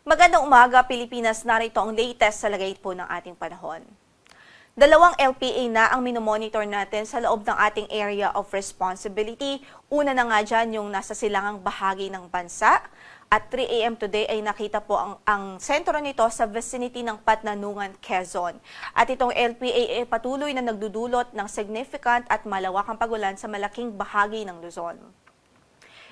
Magandang umaga, Pilipinas. Narito ang latest sa lagay po ng ating panahon. Dalawang LPA na ang minomonitor natin sa loob ng ating area of responsibility. Una na nga dyan yung nasa silangang bahagi ng bansa. At 3 a.m. today ay nakita po ang sentro nito sa vicinity ng Patnanungan, Quezon. At itong LPA ay patuloy na nagdudulot ng significant at malawakang pagulan sa malaking bahagi ng Luzon.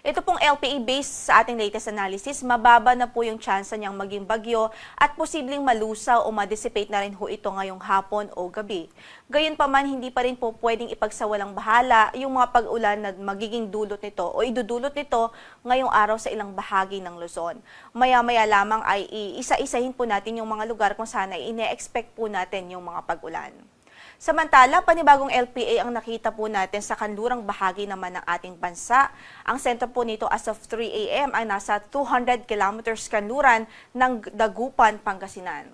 Ito pong LPA based sa ating latest analysis, mababa na po yung tsansa niyang maging bagyo at posibleng malusaw o ma-dissipate na rin ho ito ngayong hapon o gabi. Gayunpaman, hindi pa rin po pwedeng ipagsawalang bahala yung mga pag-ulan na magiging dulot nito o idudulot nito ngayong araw sa ilang bahagi ng Luzon. Maya-maya lamang ay isa-isahin po natin yung mga lugar kung saan ay ine-expect po natin yung mga pag-ulan. Samantala, panibagong LPA ang nakita po natin sa kanlurang bahagi naman ng ating bansa. Ang sentro po nito as of 3 a.m. ay nasa 200 kilometers kanluran ng Dagupan, Pangasinan.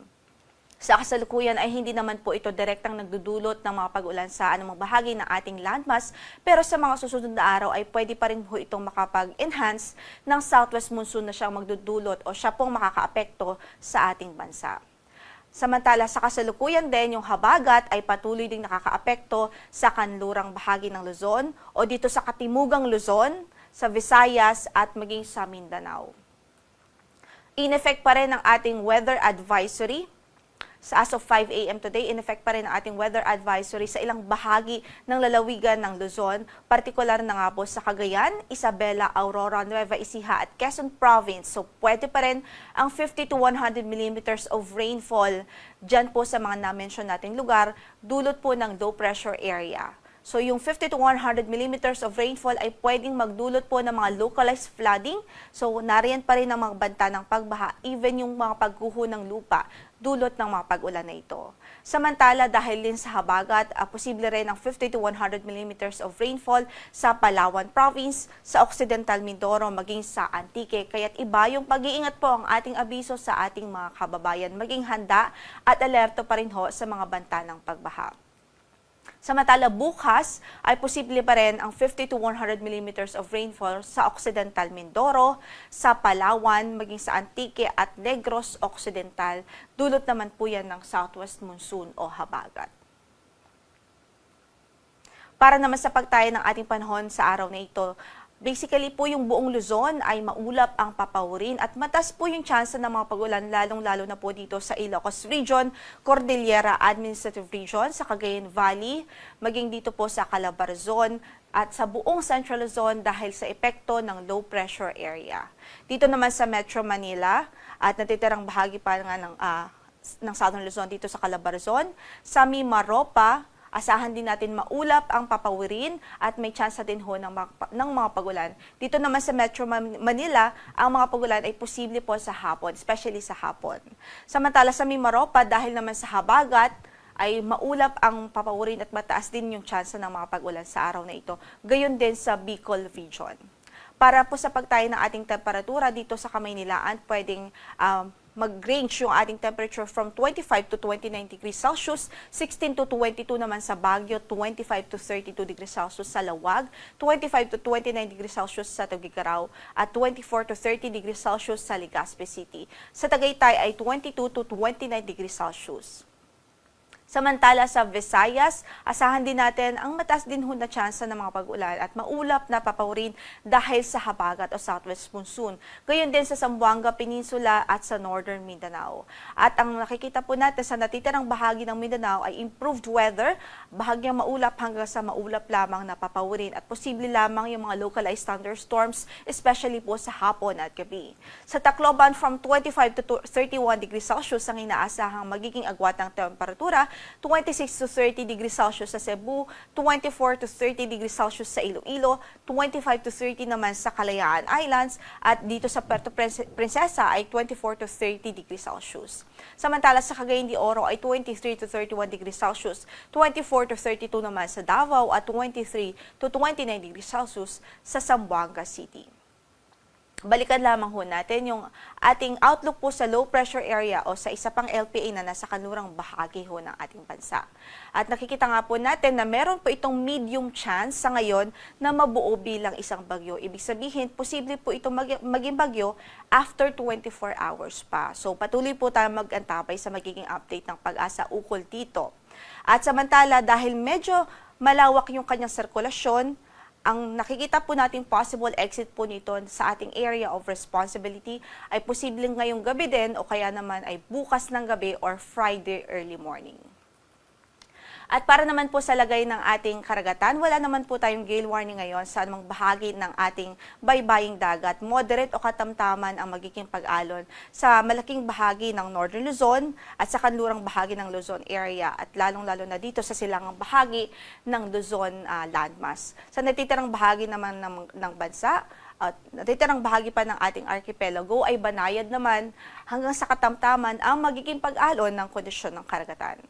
Sa kasalukuyan ay hindi naman po ito direktang nagdudulot ng mga pag-ulan sa anumang bahagi ng ating landmass, pero sa mga susunod na araw ay pwede pa rin po itong makapag-enhance ng southwest monsoon na siyang magdudulot o siya pong makakaapekto sa ating bansa. Samantala, sa kasalukuyan din, yung habagat ay patuloy ding nakakaapekto sa kanlurang bahagi ng Luzon o dito sa katimugang Luzon, sa Visayas at maging sa Mindanao. In effect pa rin ang ating weather advisory. As of 5 a.m. today, in effect pa rin ang ating weather advisory sa ilang bahagi ng lalawigan ng Luzon, partikular na nga po sa Cagayan, Isabela, Aurora, Nueva Ecija at Quezon Province. So pwede pa rin ang 50 to 100 millimeters of rainfall dyan po sa mga na-mention nating lugar, dulot po ng low pressure area. So yung 50 to 100 millimeters of rainfall ay pwedeng magdulot po ng mga localized flooding. So nariyan pa rin ang mga banta ng pagbaha, even yung mga pagguho ng lupa, dulot ng mga pag-ulan na ito. Samantala, dahil din sa habagat, posible rin ang 50 to 100 millimeters of rainfall sa Palawan Province, sa Occidental Mindoro, maging sa Antique. Kaya't iba yung pag-iingat po ang ating abiso sa ating mga kababayan. Maging handa at alerto pa rin ho sa mga banta ng pagbaha. Samantala, bukas ay posible pa rin ang 50 to 100 millimeters of rainfall sa Occidental Mindoro, sa Palawan, maging sa Antique at Negros Occidental. Dulot naman po yan ng southwest monsoon o habagat. Para naman sa pagtaya ng ating panahon sa araw na ito, basically po yung buong Luzon ay maulap ang papawirin at mataas po yung tsansa ng mga pag-ulan lalong-lalo na po dito sa Ilocos Region, Cordillera Administrative Region, sa Cagayan Valley, maging dito po sa Calabarzon at sa buong Central Luzon dahil sa epekto ng low pressure area. Dito naman sa Metro Manila at natitirang bahagi pa nga ng Southern Luzon dito sa Calabarzon, sa Mimaropa, asahan din natin maulap ang papawirin at may tsansa din ho ng mga pagulan. Dito naman sa Metro Manila, ang mga pagulan ay posible po sa hapon, especially sa hapon. Samantala sa Mimaropa, dahil naman sa habagat, ay maulap ang papawirin at mataas din yung tsansa ng mga pagulan sa araw na ito. Gayon din sa Bicol Region. Para po sa pagtayo ng ating temperatura dito sa Kamaynilaan, pwedeng mag-range yung ating temperature from 25 to 29 degrees Celsius, 16 to 22 naman sa Baguio, 25 to 32 degrees Celsius sa Lawag, 25 to 29 degrees Celsius sa Tuguegarao, at 24 to 30 degrees Celsius sa Legazpi City. Sa Tagaytay ay 22 to 29 degrees Celsius. Samantala sa Visayas, asahan din natin ang mataas din ho na tsansa ng mga pag-ulan at maulap na papawirin dahil sa habagat o southwest monsoon. Gayon din sa Zamboanga Peninsula at sa Northern Mindanao. At ang nakikita po natin sa natitirang bahagi ng Mindanao ay improved weather, bahagyang maulap hanggang sa maulap lamang na papawirin at posible lamang yung mga localized thunderstorms, especially po sa hapon at gabi. Sa Tacloban, from 25 to 31 degrees Celsius ang inaasahang magiging agwat ng temperatura, 26 to 30 degrees Celsius sa Cebu, 24 to 30 degrees Celsius sa Iloilo, 25 to 30 naman sa Kalayaan Islands, at dito sa Puerto Princesa ay 24 to 30 degrees Celsius. Samantala sa Cagayan de Oro ay 23 to 31 degrees Celsius, 24 to 32 naman sa Davao at 23 to 29 degrees Celsius sa Zamboanga City. balikan lamang ho natin yung ating outlook po sa low pressure area o sa isa pang LPA na nasa kanlurang bahagi ho ng ating bansa. At nakikita nga po natin na meron po itong medium chance sa ngayon na mabuo bilang isang bagyo. Ibig sabihin, posible po itong maging bagyo after 24 hours pa. So patuloy po tayo mag-antabay sa magiging update ng Pag-asa ukol dito. At samantala, dahil medyo malawak yung kanyang sirkulasyon, ang nakikita po nating possible exit po nito sa ating area of responsibility ay posibleng ngayong gabi din o kaya naman ay bukas ng gabi or Friday early morning. At para naman po sa lagay ng ating karagatan, wala naman po tayong gale warning ngayon sa anumang bahagi ng ating baybaying dagat. Moderate o katamtaman ang magiging pag-alon sa malaking bahagi ng Northern Luzon at sa kanlurang bahagi ng Luzon area at lalong-lalo na dito sa silangang bahagi ng Luzon landmass. Sa natitirang bahagi naman ng bansa, at natitirang bahagi pa ng ating archipelago ay banayad naman hanggang sa katamtaman ang magiging pag-alon ng kondisyon ng karagatan.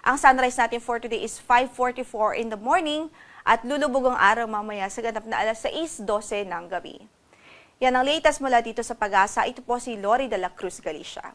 Ang sunrise natin for today is 5:44 in the morning at lulubog ang araw mamaya sa ganap na alas 6:12 ng gabi. Yan ang latest mula dito sa Pag-asa. Ito po si Lori de la Cruz Galicia.